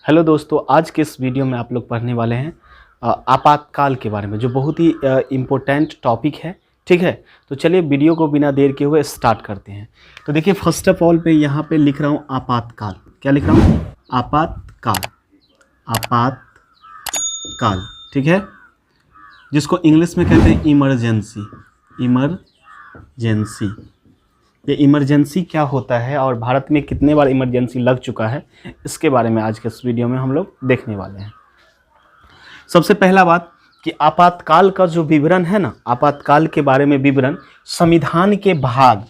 Hello दोस्तों, आज के इस वीडियो में आप लोग पढ़ने वाले हैं आपातकाल के बारे में, जो बहुत ही इम्पोर्टेंट टॉपिक है। ठीक है, तो चलिए वीडियो को बिना देर के हुए स्टार्ट करते हैं। तो देखिए, फर्स्ट ऑफ ऑल पे यहाँ पे लिख रहा हूँ आपातकाल। क्या लिख रहा हूँ? आपातकाल। आपातकाल, ठीक है, जिसको इंग्लिश में कहते हैं इमरजेंसी। इमरजेंसी, ये इमरजेंसी क्या होता है और भारत में कितने बार इमरजेंसी लग चुका है, इसके बारे में आज के इस वीडियो में हम लोग देखने वाले हैं। सबसे पहला बात कि आपातकाल का जो विवरण है ना, आपातकाल के बारे में विवरण संविधान के भाग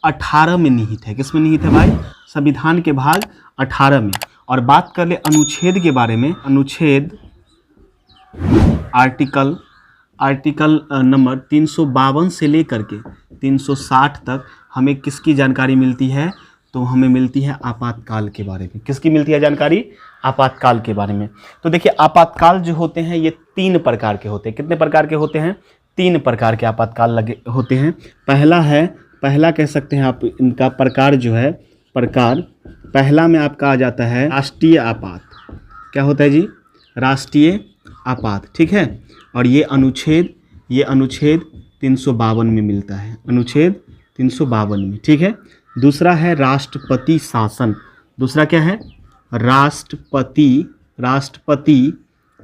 18 में निहित है। किस में निहित है भाई? संविधान के भाग 18 में। और बात कर ले अनुच्छेद के बारे में, अनुच्छेद आर्टिकल नंबर 352 से लेकर के 360 तक हमें किसकी जानकारी मिलती है? तो हमें मिलती है आपातकाल के बारे में। किसकी मिलती है जानकारी? आपातकाल के बारे में। तो देखिए, आपातकाल जो होते हैं ये 3 प्रकार के होते हैं। कितने प्रकार के होते हैं? 3 प्रकार के आपातकाल लगे होते हैं। पहला कह सकते हैं आप, इनका प्रकार जो है, प्रकार पहला में आपका आ जाता है राष्ट्रीय आपात। क्या होता है जी? राष्ट्रीय आपात, ठीक है। और ये अनुच्छेद 352 में मिलता है, अनुच्छेद 352 में, ठीक है। दूसरा है राष्ट्रपति शासन। दूसरा क्या है? राष्ट्रपति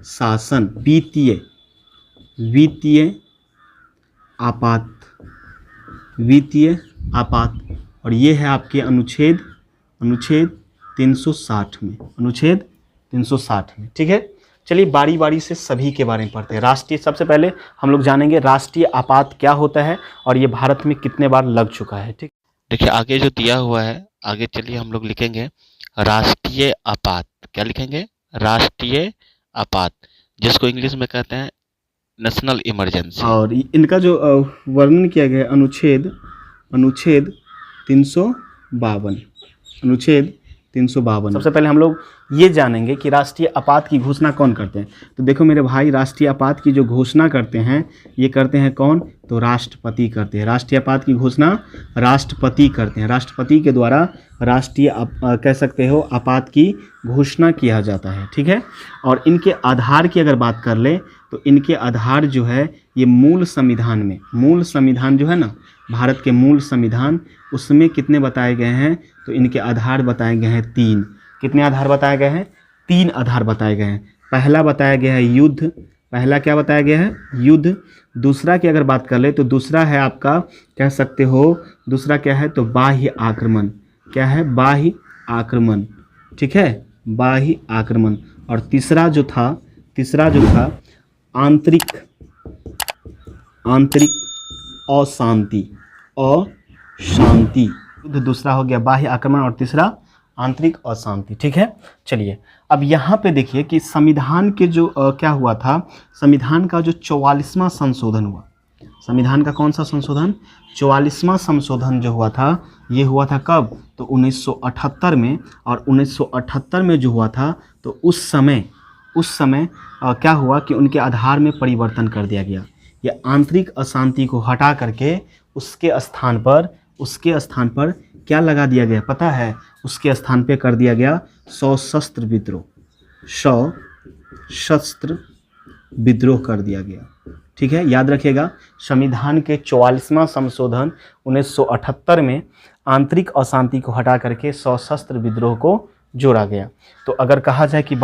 शासन, वित्तीय आपात। और ये है आपके अनुच्छेद 360 में, अनुच्छेद 360 में, ठीक है। चलिए बारी बारी से सभी के बारे में पढ़ते हैं। सबसे पहले हम लोग जानेंगे राष्ट्रीय आपात क्या होता है और ये भारत में कितने बार लग चुका है। ठीक, देखिए आगे जो दिया हुआ है, आगे चलिए हम लोग लिखेंगे राष्ट्रीय आपात। क्या लिखेंगे? राष्ट्रीय आपात, जिसको इंग्लिश में कहते हैं नेशनल इमरजेंसी। और इनका जो वर्णन किया गया है अनुच्छेद 352, अनुच्छेद 352। सबसे पहले हम लोग ये जानेंगे कि राष्ट्रीय आपात की घोषणा कौन करते हैं। तो देखो मेरे भाई, राष्ट्रीय आपात की जो घोषणा करते हैं, ये करते हैं कौन? तो राष्ट्रपति करते हैं। राष्ट्रीय आपात की घोषणा राष्ट्रपति करते हैं। राष्ट्रपति के द्वारा राष्ट्रीय कह सकते हो आपात की घोषणा किया जाता है, ठीक है। और इनके आधार की अगर बात कर ले तो इनके आधार जो है ये मूल संविधान जो है ना, भारत के मूल संविधान, उसमें कितने बताए गए हैं? तो इनके आधार बताए गए हैं 3। कितने आधार बताए गए हैं? 3 आधार बताए गए हैं। पहला बताया गया है युद्ध। पहला क्या बताया गया है? युद्ध। दूसरा की अगर बात कर ले तो दूसरा है आपका, कह सकते हो, दूसरा क्या है? तो बाह्य आक्रमण। क्या है? बाह्य आक्रमण, ठीक है, बाह्य आक्रमण। और तीसरा जो था आंतरिक अशांति। दूसरा हो गया बाह्य आक्रमण और तीसरा आंतरिक अशांति, ठीक है। चलिए अब यहाँ पे देखिए कि संविधान के जो क्या हुआ था, संविधान का जो 44वां संशोधन हुआ। संविधान का कौन सा संशोधन? 44वां संशोधन जो हुआ था, ये हुआ था कब? तो 1978 में। और 1978 में जो हुआ था, तो उस समय क्या हुआ कि उनके आधार में परिवर्तन कर दिया गया। ये आंतरिक अशांति को हटा करके उसके स्थान पर क्या लगा दिया गया पता है? उसके स्थान पे कर दिया गया सशस्त्र विद्रोह कर दिया गया, ठीक है। याद रखिएगा, संविधान के 44वां संशोधन 1978 में आंतरिक अशांति को हटा करके सशस्त्र विद्रोह को जोड़ा गया। तो अगर कहा जाए कि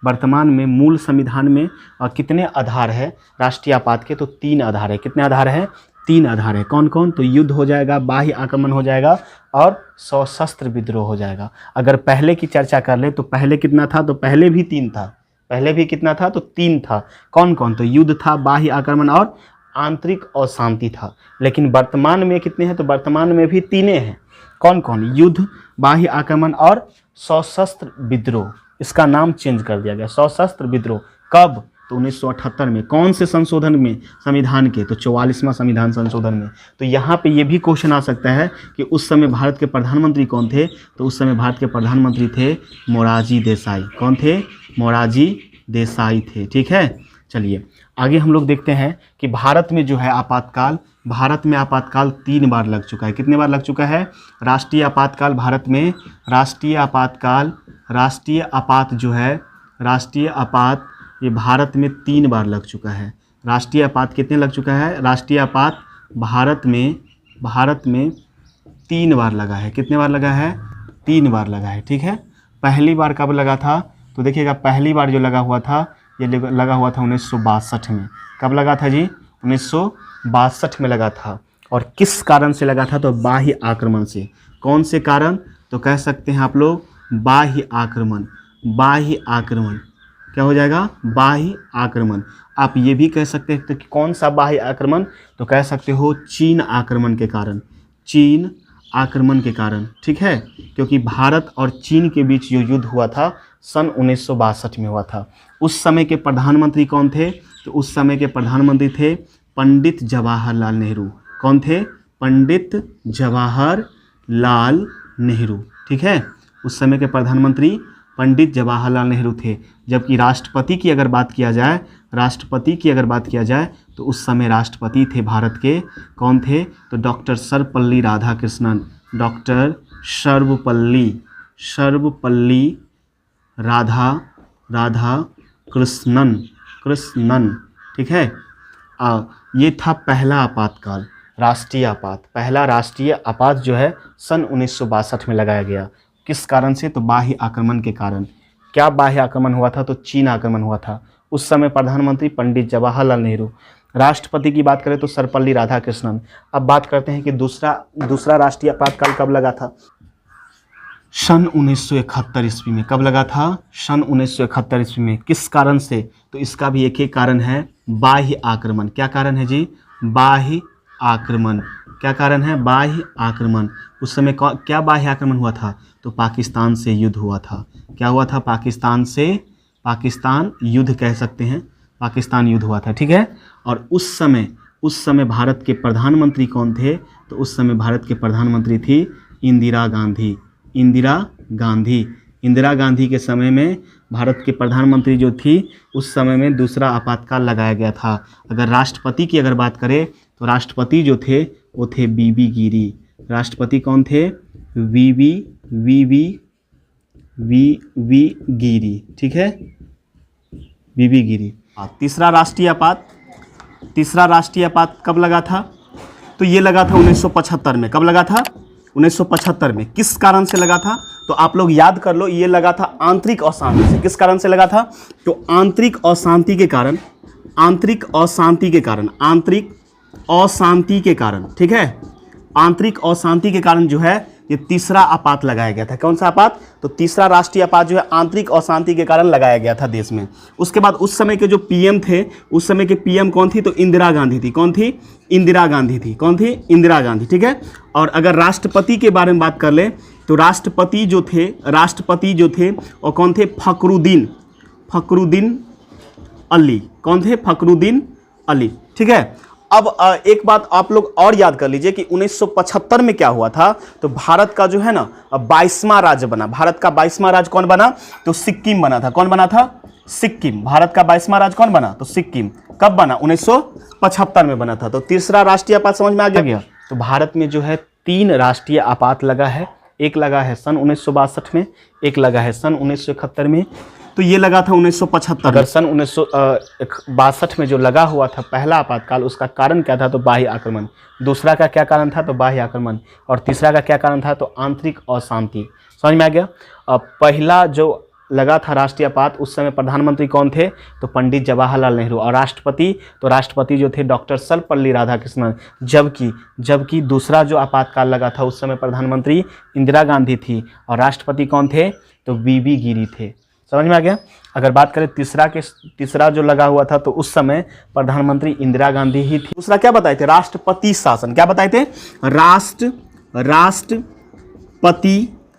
वर्तमान में मूल संविधान में कितने आधार है राष्ट्रीय आपात के? तो 3 आधार है। कितने आधार है? 3 आधार है। कौन कौन? तो युद्ध हो जाएगा, बाह्य आक्रमण हो जाएगा और सशस्त्र विद्रोह हो जाएगा। अगर पहले की चर्चा कर ले तो पहले कितना था? तो पहले भी 3 था। पहले भी कितना था? तो 3 था। कौन कौन? तो युद्ध था, बाह्य आक्रमण और आंतरिक अशांति था। लेकिन वर्तमान में कितने हैं? तो वर्तमान में भी 3 हैं। कौन कौन? युद्ध, बाह्य आक्रमण और सशस्त्र विद्रोह। इसका नाम चेंज कर दिया गया, सशस्त्र विद्रोह। कब? तो 1978 में। कौन से संशोधन में? संविधान के। तो 44वां संविधान संशोधन में। तो यहाँ पे ये भी क्वेश्चन आ सकता है कि उस समय भारत के प्रधानमंत्री कौन थे? तो उस समय भारत के प्रधानमंत्री थे मोरारजी देसाई। कौन थे? मोरारजी देसाई थे, ठीक है। चलिए आगे हम लोग देखते हैं कि भारत में जो है आपातकाल भारत में आपातकाल 3 बार लग चुका है। कितने बार लग चुका है? राष्ट्रीय आपातकाल भारत में, राष्ट्रीय आपात ये भारत में 3 बार लग चुका है। राष्ट्रीय आपात कितने लग चुका है? राष्ट्रीय आपात भारत में 3 बार लगा है। कितने बार लगा है? 3 बार लगा है। ठीक है, पहली बार कब लगा था? तो देखिएगा, पहली बार जो लगा हुआ था ये लगा हुआ था 1962 में। कब लगा था जी? 1962 में लगा था। और किस कारण से लगा था? तो बाह्य आक्रमण से। कौन से कारण? तो कह सकते हैं आप लोग बाह्य आक्रमण। बाह्य आक्रमण क्या हो जाएगा? बाह्य आक्रमण। आप ये भी कह सकते हैं कि कौन सा बाह्य आक्रमण? तो कह सकते हो चीन आक्रमण के कारण। चीन आक्रमण के कारण। ठीक है, क्योंकि भारत और चीन के बीच जो युद्ध हुआ था सन 1962 में हुआ था। उस समय के प्रधानमंत्री कौन थे? तो उस समय के प्रधानमंत्री थे पंडित जवाहरलाल नेहरू। कौन थे? पंडित जवाहरलाल नेहरू। ठीक है, उस समय के प्रधानमंत्री पंडित जवाहरलाल नेहरू थे। जबकि राष्ट्रपति की अगर बात किया जाए तो उस समय राष्ट्रपति थे भारत के, कौन थे? तो डॉक्टर सर्वपल्ली राधाकृष्णन। डॉक्टर सर्वपल्ली कृष्णन। ठीक है, ये था पहला आपातकाल, राष्ट्रीय आपात। पहला राष्ट्रीय आपात जो है सन 1962 में लगाया गया। किस कारण से? तो बाह्य आक्रमण के कारण। क्या बाह्य आक्रमण हुआ था? तो चीन आक्रमण हुआ था। उस समय प्रधानमंत्री पंडित जवाहरलाल नेहरू। राष्ट्रपति की बात करें तो सर्वपल्ली राधाकृष्णन। अब बात करते हैं कि दूसरा राष्ट्रीय आपातकाल कब लगा था? सन 1971 ईस्वी में। कब लगा था? सन 1971 ईस्वी में। किस कारण से? तो इसका भी एक ही कारण है, बाह्य आक्रमण। क्या कारण है जी? बाह्य आक्रमण। क्या कारण है? बाह्य आक्रमण। उस समय क्या बाह्य आक्रमण हुआ था? तो पाकिस्तान से युद्ध हुआ था। क्या हुआ था? पाकिस्तान युद्ध कह सकते हैं, पाकिस्तान युद्ध हुआ था। ठीक है, और उस समय भारत के प्रधानमंत्री कौन थे? तो उस समय भारत के प्रधानमंत्री थी इंदिरा गांधी। इंदिरा गांधी के समय में भारत के प्रधानमंत्री जो थी उस समय में दूसरा आपातकाल लगाया गया था। अगर राष्ट्रपति की अगर बात करें तो राष्ट्रपति जो थे वो थे वीवी गिरी। राष्ट्रपति कौन थे? वीवी गिरी। ठीक है, वीवी गिरी। तीसरा राष्ट्रीय आपात कब लगा था? तो ये लगा था 1975 में। कब लगा था? 1975 में। किस कारण से लगा था? तो आप लोग याद कर लो, ये लगा था आंतरिक अशांति से। किस कारण से लगा था? तो आंतरिक अशांति के कारण। ठीक है, आंतरिक अशांति के कारण जो है ये तीसरा आपात लगाया गया था। कौन सा आपात? तो तीसरा राष्ट्रीय आपात जो है आंतरिक अशांति के कारण लगाया गया था देश में। उसके बाद उस समय के जो पीएम थे, उस समय के पीएम कौन थी? तो इंदिरा गांधी थी। कौन थी? इंदिरा गांधी। ठीक है, और अगर राष्ट्रपति के बारे में बात कर ले तो राष्ट्रपति जो थे और कौन थे? फखरुद्दीन अली। कौन थे? फखरुद्दीन अली। ठीक है, अब एक बात आप लोग और याद कर लीजिए कि 1975 में क्या हुआ था? तो भारत का जो है ना 22वां राज्य बना। भारत का 22वां राज्य कौन बना? तो सिक्किम बना था। कौन बना था? सिक्किम। भारत का 22वां राज्य कौन बना? तो सिक्किम। कब बना? 1975 में बना था। तो तीसरा राष्ट्रीय आपात समझ में आ गया। तो भारत में जो है 3 राष्ट्रीय आपात लगा है। एक लगा है सन 1962 में, एक लगा है सन 1971 में, तो ये लगा था 1975। अगर सन 1962 में जो लगा हुआ था पहला आपातकाल, उसका कारण क्या था? तो बाह्य आक्रमण। दूसरा का क्या कारण था? तो बाह्य आक्रमण। और तीसरा का क्या कारण था? तो आंतरिक अशांति। समझ में आ गया। पहला जो लगा था राष्ट्रीय आपात, उस समय प्रधानमंत्री कौन थे? तो पंडित जवाहरलाल नेहरू। और राष्ट्रपति जो थे डॉक्टर सर्वपल्ली राधाकृष्णन। जबकि दूसरा जो आपातकाल लगा था उस समय प्रधानमंत्री इंदिरा गांधी थी और राष्ट्रपति कौन थे? तो वीवी गिरी थे। समझ में आ गया। अगर बात करें तीसरा जो लगा हुआ था तो उस समय प्रधानमंत्री इंदिरा गांधी ही थी। दूसरा क्या बताए थे? राष्ट्रपति शासन। क्या बताए थे?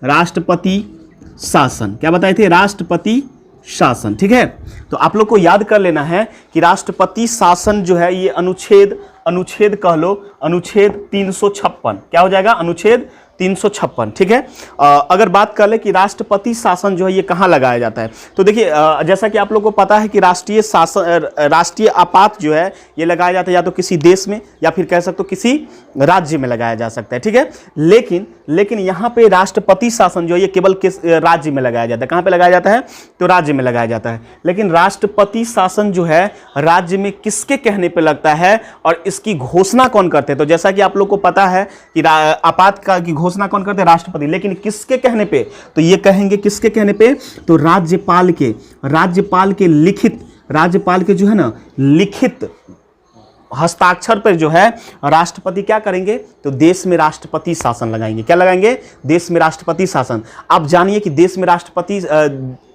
राष्ट्रपति शासन। क्या बताए थे? राष्ट्रपति शासन। ठीक है, तो आप लोग को याद कर लेना है कि राष्ट्रपति शासन जो है ये अनुच्छेद कह लो, अनुच्छेद 356। क्या हो जाएगा? अनुच्छेद 356, ठीक है। अगर बात कर ले कि राष्ट्रपति शासन जो है ये कहाँ लगाया जाता है, तो देखिए जैसा कि आप लोग को पता है कि राष्ट्रीय शासन, राष्ट्रीय आपात जो है ये लगाया जाता है या तो किसी देश में या फिर कह सकते हो किसी राज्य में लगाया जा सकता है, ठीक है। लेकिन यहाँ पे राष्ट्रपति शासन जो है ये केवल किस राज्य में लगाया जाता है, कहाँ पे लगाया जाता है, तो राज्य में लगाया जाता है। लेकिन राष्ट्रपति शासन जो है राज्य में किसके कहने पे लगता है और इसकी घोषणा कौन करते हैं, तो जैसा कि आप लोग को पता है कि आपात का की घोषणा कौन करते हैं, राष्ट्रपति। लेकिन किसके कहने पे, तो ये कहेंगे किसके कहने पे, तो राज्यपाल के लिखित, राज्यपाल के जो है ना लिखित हस्ताक्षर पर जो है राष्ट्रपति क्या करेंगे, तो देश में राष्ट्रपति शासन लगाएंगे। क्या लगाएंगे, देश में राष्ट्रपति शासन। आप जानिए कि देश में राष्ट्रपति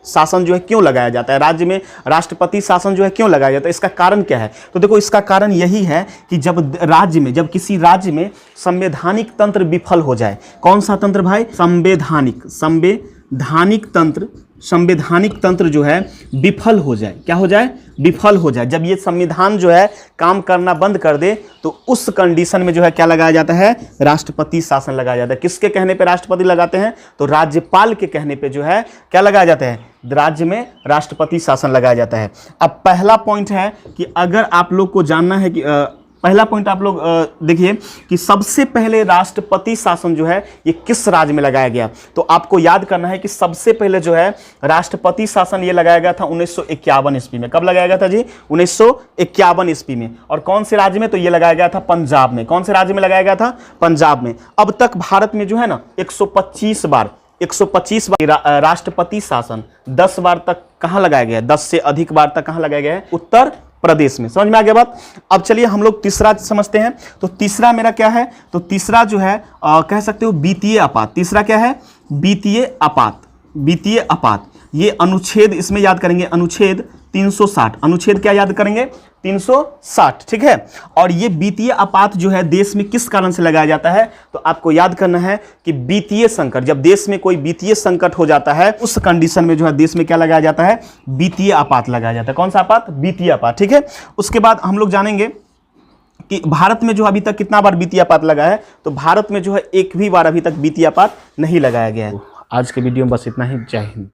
शासन जो है क्यों लगाया जाता है, राज्य में राष्ट्रपति शासन जो है क्यों लगाया जाता है, इसका कारण क्या है, तो देखो इसका कारण यही है कि जब किसी राज्य में संवैधानिक तंत्र विफल हो जाए, कौन सा तंत्र भाई, संवैधानिक तंत्र जो है विफल हो जाए, क्या हो जाए, विफल हो जाए। जब ये संविधान जो है काम करना बंद कर दे तो उस कंडीशन में जो है क्या लगाया जाता है, राष्ट्रपति शासन लगाया जाता है। किसके कहने पे राष्ट्रपति लगाते हैं, तो राज्यपाल के कहने पे जो है क्या लगाया जाता है, राज्य में राष्ट्रपति शासन लगाया जाता है। अब पहला पॉइंट है कि अगर आप लोग को जानना है कि पहला पॉइंट आप लोग देखिए कि सबसे पहले राष्ट्रपति शासन जो है ये किस राज्य में लगाया गया, तो आपको याद करना है कि सबसे पहले जो है राष्ट्रपति शासन ये लगाया गया था 1951 ईस्वी में। कब लगाया गया था जी, 1951 ईस्वी में। और कौन से राज्य में, तो ये लगाया गया था पंजाब में। कौन से राज्य में लगाया गया था, पंजाब में। अब तक भारत में जो है ना 125 बार राष्ट्रपति शासन 10 बार तक कहां लगाया गया है, 10 से अधिक बार तक कहां लगाया गया है, उत्तर प्रदेश में। समझ में आ गया बात। अब चलिए हम लोग तीसरा समझते हैं। तो तीसरा मेरा क्या है, तो तीसरा जो है कह सकते हो वित्तीय आपात। तीसरा क्या है, वित्तीय आपात। ये अनुच्छेद इसमें याद करेंगे, अनुच्छेद 360। अनुच्छेद क्या याद करेंगे, 360, ठीक है। और ये वित्तीय आपात जो है देश में किस कारण से लगाया जाता है, तो आपको याद करना है कि वित्तीय संकट, जब देश में कोई वित्तीय संकट हो जाता है उस कंडीशन में जो है देश में क्या लगाया जाता है, वित्तीय आपात लगाया जाता है। कौन सा आपात, वित्तीय आपात, ठीक है। उसके बाद हम लोग जानेंगे कि भारत में जो अभी तक कितना बार वित्तीय आपात लगा है, तो भारत में जो है एक भी बार अभी तक वित्तीय आपात नहीं लगाया गया है। आज के वीडियो में बस इतना ही। जय हिंद।